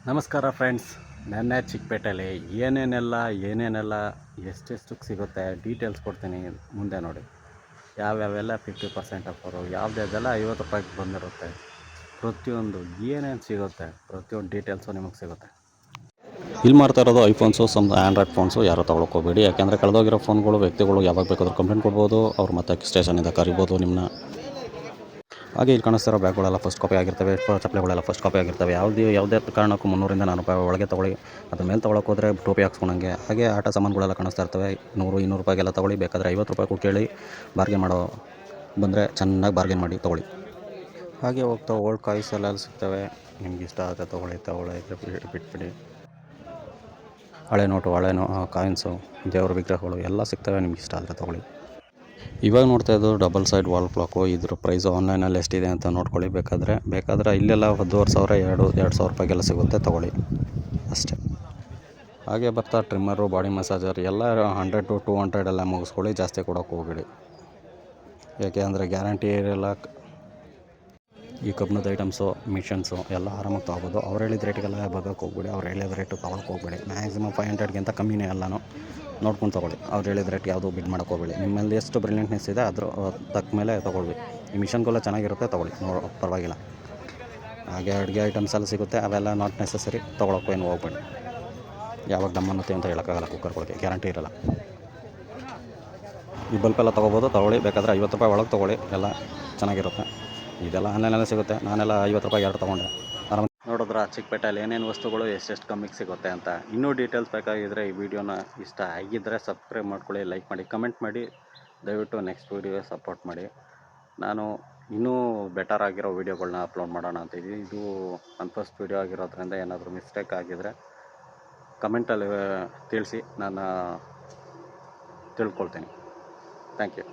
ನಮಸ್ಕಾರ ಫ್ರೆಂಡ್ಸ್. ನೆನ್ನೆ ಚಿಕ್ಕಪೇಟೆಯಲ್ಲಿ ಏನೇನೆಲ್ಲ ಎಷ್ಟೆಷ್ಟಕ್ಕೆ ಸಿಗುತ್ತೆ ಡೀಟೇಲ್ಸ್ ಕೊಡ್ತೀನಿ, ಮುಂದೆ ನೋಡಿ. ಯಾವ್ಯಾವೆಲ್ಲ 50% ಆಫರು, ಯಾವುದ್ಯಾವ್ದೆಲ್ಲ 50 ರೂಪಾಯಿಗೆ ಬಂದಿರುತ್ತೆ, ಪ್ರತಿಯೊಂದು ಏನೇನು ಸಿಗುತ್ತೆ ಪ್ರತಿಯೊಂದು ಡೀಟೇಲ್ಸು ನಿಮಗೆ ಸಿಗುತ್ತೆ. ಇಲ್ಲಿ ಮಾಡ್ತಾ ಇರೋದು ಐಫೋನ್ಸು, ಆ್ಯಂಡ್ರಾಯ್ಡ್ ಫೋನ್ಸು ಯಾರು ತೊಗೊಳಕ್ಕೋಗ್ಬೇಡಿ. ಯಾಕೆಂದರೆ ಕಳೆದೋಗಿರೋ ಫೋನ್ಗಳು ವ್ಯಕ್ತಿಗಳು ಯಾವಾಗ ಬೇಕಾದರೂ ಕಂಪ್ಲೇಂಟ್ ಕೊಡ್ಬೋದು, ಅವ್ರು ಮತ್ತೆ ಸ್ಟೇಷನಿಂದ ಕರಿಬೋದು ನಿಮ್ಮನ್ನ. ಹಾಗೆ ಇಲ್ಲಿ ಕಾಣಿಸ್ತಿರೋ ಬ್ಯಾಗ್ಗಳೆಲ್ಲ ಫಸ್ಟ್ ಕಾಪಿ ಆಗಿರ್ತವೆ, ಚಪ್ಪಲಿಗಳೆಲ್ಲ ಫಸ್ಟ್ ಕಾಪಿ ಆಗಿರ್ತವೆ. ಯಾವುದೇ ಕಾರಣಕ್ಕೂ 300 ರಿಂದ 400 ರೂಪಾಯಿ ಒಳಗೆ ತೊಗೊಳ್ಳಿ. ಅದ್ರ ಮೇಲೆ ತೊಗೊಳಕ್ಕೆ ಹೋದರೆ ಟೋಪಿ ಹಾಕ್ಸ್ಕೊಂಡಂಗೆ. ಹಾಗೆ ಆಟ ಸಾಮಾನುಗಳೆಲ್ಲ ಕಾಣಿಸ್ತಾ ಇರ್ತವೆ, 100-200 ರೂಪಾಯಿಗೆಲ್ಲ ತೊಗೊಳ್ಳಿ. ಬೇಕಾದರೆ 50 ರೂಪಾಯಿಗೂ ಕೇಳಿ ಬಾರ್ಗೇನ್ ಮಾಡೋ ಬಂದರೆ ಚೆನ್ನಾಗಿ ಬಾರ್ಗೇನ್ ಮಾಡಿ ತೊಗೊಳ್ಳಿ. ಹಾಗೆ ಹೋಗ್ತಾ ಓಲ್ಡ್ ಕಾಯಿನ್ಸ್ ಎಲ್ಲ ಸಿಗ್ತವೆ, ನಿಮ್ಗೆ ಇಷ್ಟ ಆದರೆ ತೊಗೊಳ್ಳಿ ಬಿಟ್ಬಿಡಿ. ಹಳೆ ನೋಟು, ಕಾಯಿನ್ಸು, ದೇವರ ವಿಗ್ರಹಗಳು ಎಲ್ಲ ಸಿಗ್ತವೆ, ನಿಮ್ಗೆ ಇಷ್ಟ ಆದರೆ ತೊಗೊಳ್ಳಿ. ಇವಾಗ ನೋಡ್ತಾ ಇದ್ದು ಡಬಲ್ ಸೈಡ್ ವಾಲ್ ಕ್ಲಾಕು. ಇದ್ರ ಪ್ರೈಸು ಆನ್ಲೈನಲ್ಲಿ ಎಷ್ಟಿದೆ ಅಂತ ನೋಡ್ಕೊಳ್ಳಿ. ಬೇಕಾದರೆ ಇಲ್ಲೆಲ್ಲ 1,500-2,000 ರೂಪಾಯಿಗೆಲ್ಲ ಸಿಗುತ್ತೆ, ತೊಗೊಳ್ಳಿ ಅಷ್ಟೇ. ಹಾಗೆ ಬರ್ತಾ ಟ್ರಿಮ್ಮರು, ಬಾಡಿ ಮಸಾಜರ್ ಎಲ್ಲ 100-200 ಎಲ್ಲ ಮುಗಿಸ್ಕೊಳ್ಳಿ, ಜಾಸ್ತಿ ಕೊಡೋಕೆ ಹೋಗಬೇಡಿ. ಯಾಕೆ ಅಂದರೆ ಗ್ಯಾರಂಟಿ ಇರಲ್ಲ. ಈ ಕಬ್ಬಿಣದ ಐಟಮ್ಸು, ಮಿಷನ್ಸು ಎಲ್ಲ ಆರಾಮಾಗಿ ತೊಗೋಬೋದು. ಅವ್ರು ಹೇಳಿದ ರೇಟಿಗೆಲ್ಲ ಬಗ್ಗಕ್ಕೆ ಹೋಗ್ಬೇಡಿ, ಅವ್ರು ಹೇಳಿದ ರೇಟು ತೊಗೊಳಕ್ಕೆ ಹೋಗ್ಬೇಡಿ. ಮ್ಯಾಕ್ಸಿಮಮ್ 500ಗಿಂತ ಕಮ್ಮಿನೇ ಎಲ್ಲನೂ ನೋಡ್ಕೊಂಡು ತೊಗೊಳ್ಳಿ. ಅವ್ರು ಹೇಳಿದ ರೇಟ್ ಯಾವುದೂ ಬಿಡ್ ಮಾಡೋಕೆ ಹೋಗಬೇಡಿ. ನಿಮ್ಮಲ್ಲಿ ಎಷ್ಟು ಬ್ರಿಲಿಯಂಟ್ನೆಸ್ ಇದೆ ಅದ್ರ ತಕ್ಕ ಮೇಲೆ ತೊಗೊಳ್ಳಿ. ಈ ಮಿಷನ್ಗೆಲ್ಲ ಚೆನ್ನಾಗಿರುತ್ತೆ, ತೊಗೊಳ್ಳಿ, ಪರವಾಗಿಲ್ಲ. ಹಾಗೆ ಅಡುಗೆ ಐಟಮ್ಸ್ ಎಲ್ಲ ಸಿಗುತ್ತೆ, ಅವೆಲ್ಲ ನಾಟ್ ನೆಸಸರಿ, ತೊಗೊಳಕ್ಕೂ ಏನು ಹೋಗ್ಬೇಡಿ. ಯಾವಾಗ ದಮ್ ಅನ್ನುತ್ತೆ ಅಂತ ಹೇಳೋಕ್ಕಾಗಲ್ಲ, ಕುಕ್ಕರ್ಗಳಿಗೆ ಗ್ಯಾರಂಟಿ ಇರಲ್ಲ. ಈ ಬಲ್ಪೆಲ್ಲ ತೊಗೊಳ್ಳಿ. ಬೇಕಾದರೆ 50 ರೂಪಾಯಿ ಒಳಗೆ ತೊಗೊಳ್ಳಿ, ಎಲ್ಲ ಚೆನ್ನಾಗಿರುತ್ತೆ. ಇದೆಲ್ಲ ಆನ್ಲೈನಲ್ಲೇ ಸಿಗುತ್ತೆ. ನಾನೆಲ್ಲ 50 ರೂಪಾಯಿ 2 ತೊಗೊಂಡೆ. ನೋಡಿದ್ರ ಚಿಕ್ಕಪೇಟೆಯಲ್ಲಿ ಏನೇನು ವಸ್ತುಗಳು ಎಷ್ಟೆಷ್ಟು ಕಮ್ಮಿಗೆ ಸಿಗುತ್ತೆ ಅಂತ. ಇನ್ನೂ ಡೀಟೇಲ್ಸ್ ಬೇಕಾಗಿದ್ದರೆ ಈ ವಿಡಿಯೋನ ಇಷ್ಟ ಆಗಿದ್ದರೆ ಸಬ್ಸ್ಕ್ರೈಬ್ ಮಾಡ್ಕೊಳ್ಳಿ, ಲೈಕ್ ಮಾಡಿ, ಕಮೆಂಟ್ ಮಾಡಿ. ದಯವಿಟ್ಟು ನೆಕ್ಸ್ಟ್ ವೀಡಿಯೋಗೆ ಸಪೋರ್ಟ್ ಮಾಡಿ. ನಾನು ಇನ್ನೂ ಬೆಟರ್ ಆಗಿರೋ ವೀಡಿಯೋಗಳನ್ನ ಅಪ್ಲೋಡ್ ಮಾಡೋಣ ಅಂತಿದ್ದೀನಿ. ಇದು ನನ್ನ ಫಸ್ಟ್ ವೀಡಿಯೋ ಆಗಿರೋದ್ರಿಂದ ಏನಾದರೂ ಮಿಸ್ಟೇಕ್ ಆಗಿದ್ದರೆ ಕಮೆಂಟಲ್ಲಿ ತಿಳಿಸಿ, ನಾನು ತಿಳ್ಕೊಳ್ತೀನಿ. Thank you.